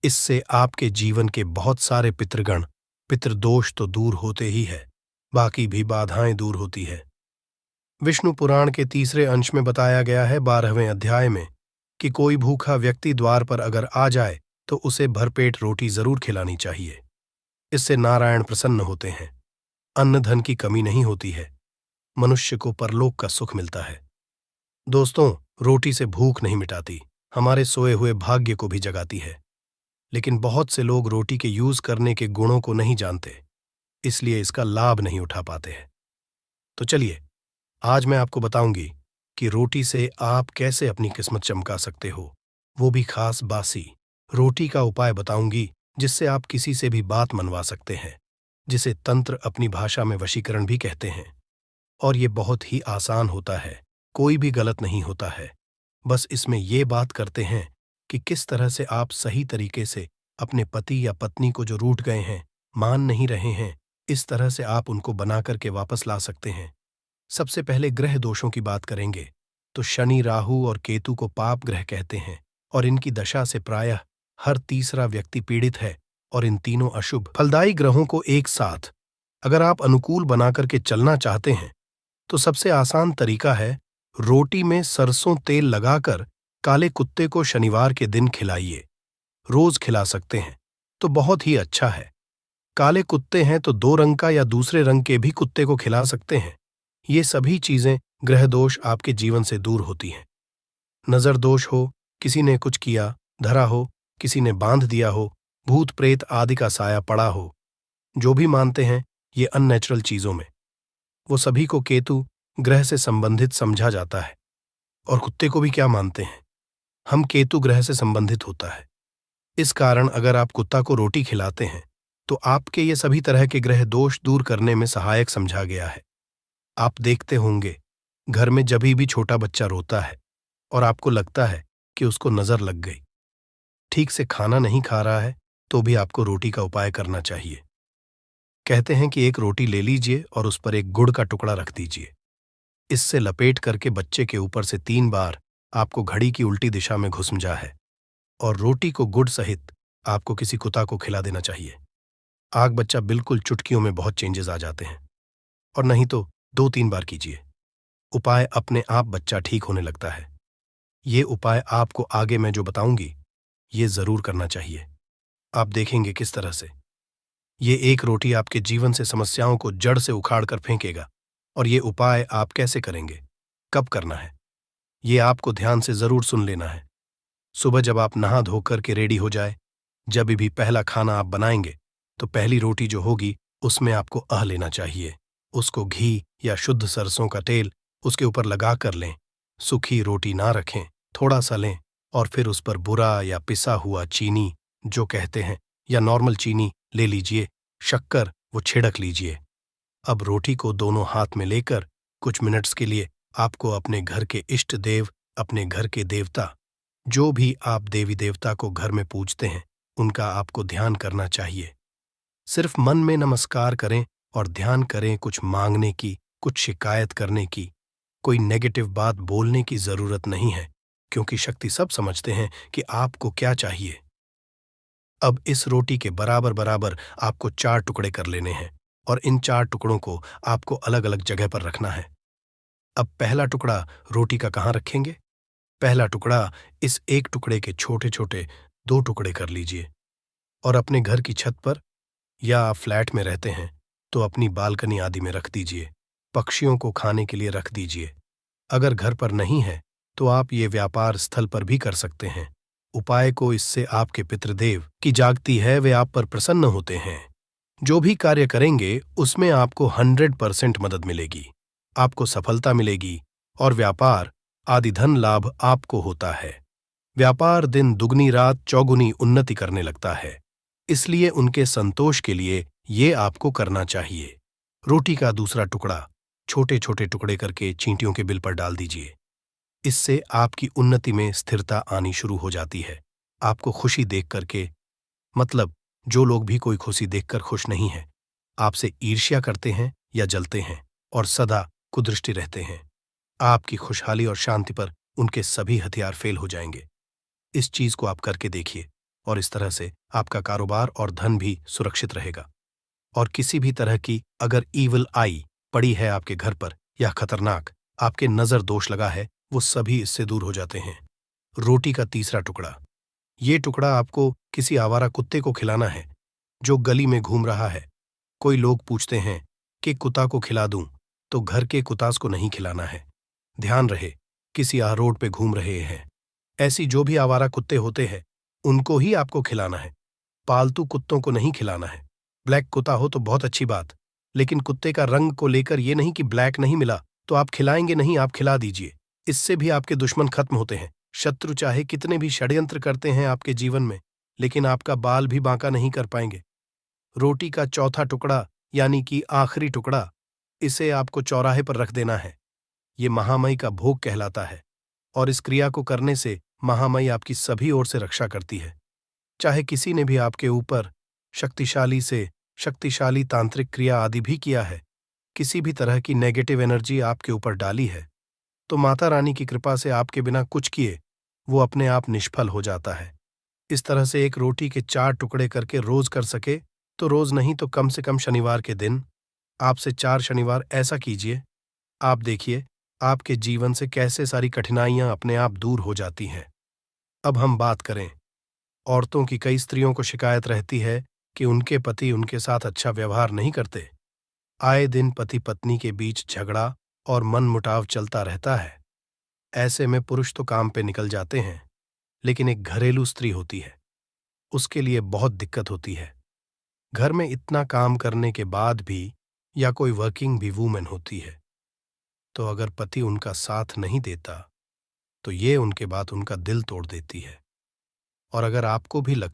इससे आपके जीवन के बहुत सारे पितृगण पितृदोष तो दूर होते ही है, बाकी भी बाधाएं दूर होती है। विष्णु पुराण के 3 अंश में बताया गया है 12वें अध्याय में कि कोई भूखा व्यक्ति द्वार पर अगर आ जाए तो उसे भरपेट रोटी जरूर खिलानी चाहिए। इससे नारायण प्रसन्न होते हैं, अन्न धन की कमी नहीं होती है, मनुष्य को परलोक का सुख मिलता है। दोस्तों, रोटी से भूख नहीं मिटाती, हमारे सोए हुए भाग्य को भी जगाती है। लेकिन बहुत से लोग रोटी के यूज करने के गुणों को नहीं जानते, इसलिए इसका लाभ नहीं उठा पाते हैं। तो चलिए, आज मैं आपको बताऊंगी कि रोटी से आप कैसे अपनी किस्मत चमका सकते हो, वो भी खास बासी रोटी का उपाय बताऊंगी जिससे आप किसी से भी बात मनवा सकते हैं, जिसे तंत्र अपनी भाषा में वशीकरण भी कहते हैं। और ये बहुत ही आसान होता है, कोई भी गलत नहीं होता है। बस इसमें ये बात करते हैं कि किस तरह से आप सही तरीके से अपने पति या पत्नी को जो रूठ गए हैं, मान नहीं रहे हैं, इस तरह से आप उनको बना करके वापस ला सकते हैं। सबसे पहले ग्रह दोषों की बात करेंगे तो शनि, राहु और केतु को पाप ग्रह कहते हैं और इनकी दशा से प्रायः हर तीसरा व्यक्ति पीड़ित है। और इन तीनों अशुभ फलदायी ग्रहों को एक साथ अगर आप अनुकूल बना करके चलना चाहते हैं तो सबसे आसान तरीका है रोटी में सरसों तेल लगाकर काले कुत्ते को शनिवार के दिन खिलाइए। रोज खिला सकते हैं तो बहुत ही अच्छा है। काले कुत्ते हैं तो 2 रंग का या दूसरे रंग के भी कुत्ते को खिला सकते हैं। ये सभी चीजें ग्रह दोष आपके जीवन से दूर होती हैं। नजर दोष हो, किसी ने कुछ किया, धरा हो, किसी ने बांध दिया हो, भूत प्रेत आदि का साया पड़ा हो, जो भी मानते हैं ये अननेचुरल चीजों में, वो सभी को केतु ग्रह से संबंधित समझा जाता है। और कुत्ते को भी क्या मानते हैं, हम केतु ग्रह से संबंधित होता है। इस कारण अगर आप कुत्ता को रोटी खिलाते हैं तो आपके ये सभी तरह के ग्रह दोष दूर करने में सहायक समझा गया है। आप देखते होंगे घर में जभी भी छोटा बच्चा रोता है और आपको लगता है कि उसको नजर लग गई, ठीक से खाना नहीं खा रहा है, तो भी आपको रोटी का उपाय करना चाहिए। कहते हैं कि एक रोटी ले लीजिए और उस पर एक गुड़ का टुकड़ा रख दीजिए। इससे लपेट करके बच्चे के ऊपर से 3 बार आपको घड़ी की उल्टी दिशा में घुसमजा है और रोटी को गुड़ सहित आपको किसी कुत्ता को खिला देना चाहिए। आग बच्चा बिल्कुल चुटकियों में बहुत चेंजेस आ जाते हैं। और नहीं तो 2-3 बार कीजिए, उपाय अपने आप बच्चा ठीक होने लगता है। ये उपाय आपको आगे मैं जो बताऊंगी ये जरूर करना चाहिए। आप देखेंगे किस तरह से ये एक रोटी आपके जीवन से समस्याओं को जड़ से उखाड़ कर फेंकेगा। और ये उपाय आप कैसे करेंगे, कब करना है, ये आपको ध्यान से जरूर सुन लेना है। सुबह जब आप नहा धोकर के रेडी हो जाए, जब भी पहला खाना आप बनाएंगे तो पहली रोटी जो होगी उसमें आपको लेना चाहिए। उसको घी या शुद्ध सरसों का तेल उसके ऊपर लगा कर लें। सूखी रोटी ना रखें, थोड़ा सा लें और फिर उस पर बुरा या पिसा हुआ चीनी जो कहते हैं या नॉर्मल चीनी ले लीजिए, शक्कर वो छिड़क लीजिए। अब रोटी को दोनों हाथ में लेकर कुछ मिनट्स के लिए आपको अपने घर के इष्ट देव, अपने घर के देवता, जो भी आप देवी देवता को घर में पूजते हैं उनका आपको ध्यान करना चाहिए। सिर्फ मन में नमस्कार करें और ध्यान करें, कुछ मांगने की, कुछ शिकायत करने की, कोई नेगेटिव बात बोलने की जरूरत नहीं है, क्योंकि शक्ति सब समझते हैं कि आपको क्या चाहिए। अब इस रोटी के बराबर बराबर आपको 4 टुकड़े कर लेने हैं और इन 4 टुकड़ों को आपको अलग अलग जगह पर रखना है। अब पहला टुकड़ा रोटी का कहाँ रखेंगे? पहला टुकड़ा इस एक टुकड़े के छोटे छोटे 2 टुकड़े कर लीजिए और अपने घर की छत पर, या आप फ्लैट में रहते हैं तो अपनी बालकनी आदि में रख दीजिए। पक्षियों को खाने के लिए रख दीजिए। अगर घर पर नहीं है तो आप ये व्यापार स्थल पर भी कर सकते हैं। उपाय को इससे आपके पितृदेव की जागती है, वे आप पर प्रसन्न होते हैं। जो भी कार्य करेंगे उसमें आपको 100% मदद मिलेगी, आपको सफलता मिलेगी और व्यापार आदि धन लाभ आपको होता है। व्यापार दिन दुगनी रात चौगुनी उन्नति करने लगता है, इसलिए उनके संतोष के लिए ये आपको करना चाहिए। रोटी का दूसरा टुकड़ा छोटे छोटे टुकड़े करके चींटियों के बिल पर डाल दीजिए। इससे आपकी उन्नति में स्थिरता आनी शुरू हो जाती है। आपको खुशी देख करके, मतलब जो लोग भी कोई खुशी देखकर खुश नहीं है, आपसे ईर्ष्या करते हैं या जलते हैं और सदा कुदृष्टि रहते हैं, आपकी खुशहाली और शांति पर उनके सभी हथियार फेल हो जाएंगे। इस चीज को आप करके देखिए और इस तरह से आपका कारोबार और धन भी सुरक्षित रहेगा। और किसी भी तरह की अगर ईविल आई पड़ी है आपके घर पर या खतरनाक आपके नजर दोष लगा है, वो सभी इससे दूर हो जाते हैं। रोटी का तीसरा टुकड़ा, ये टुकड़ा आपको किसी आवारा कुत्ते को खिलाना है जो गली में घूम रहा है। कोई लोग पूछते हैं कि कुत्ता को खिला दूं, तो घर के कुत्तास को नहीं खिलाना है। ध्यान रहे, किसी रोड पे घूम रहे हैं, ऐसी जो भी आवारा कुत्ते होते हैं उनको ही आपको खिलाना है। पालतू कुत्तों को नहीं खिलाना है। ब्लैक कुत्ता हो तो बहुत अच्छी बात, लेकिन कुत्ते का रंग को लेकर ये नहीं कि ब्लैक नहीं मिला तो आप खिलाएंगे नहीं, आप खिला दीजिए। इससे भी आपके दुश्मन खत्म होते हैं। शत्रु चाहे कितने भी षड्यंत्र करते हैं आपके जीवन में, लेकिन आपका बाल भी बांका नहीं कर पाएंगे। रोटी का चौथा टुकड़ा यानी कि आखिरी टुकड़ा, इसे आपको चौराहे पर रख देना है। ये महामई का भोग कहलाता है और इस क्रिया को करने से महामई आपकी सभी ओर से रक्षा करती है। चाहे किसी ने भी आपके ऊपर शक्तिशाली तांत्रिक क्रिया आदि भी किया है, किसी भी तरह की नेगेटिव एनर्जी आपके ऊपर डाली है, तो माता रानी की कृपा से आपके बिना कुछ किए वो अपने आप निष्फल हो जाता है। इस तरह से एक रोटी के 4 टुकड़े करके रोज कर सके तो रोज नहीं तो कम से कम शनिवार के दिन, आपसे 4 शनिवार ऐसा कीजिए। आप देखिए आपके जीवन से कैसे सारी कठिनाइयां अपने आप दूर हो जाती हैं। अब हम बात करें, औरतों की कई स्त्रियों को शिकायत रहती है कि उनके पति उनके साथ अच्छा व्यवहार नहीं करते। आए दिन पति पत्नी के बीच झगड़ा और मनमुटाव चलता रहता है। ऐसे में पुरुष तो काम पे निकल जाते हैं, लेकिन एक घरेलू स्त्री होती है, उसके लिए बहुत दिक्कत होती है। घर में इतना काम करने के बाद भी, या कोई वर्किंग भी वूमेन होती है, तो अगर पति उनका साथ नहीं देता, तो ये उनके बात उनका दिल तोड़ देती है। और अगर आपको भी लगता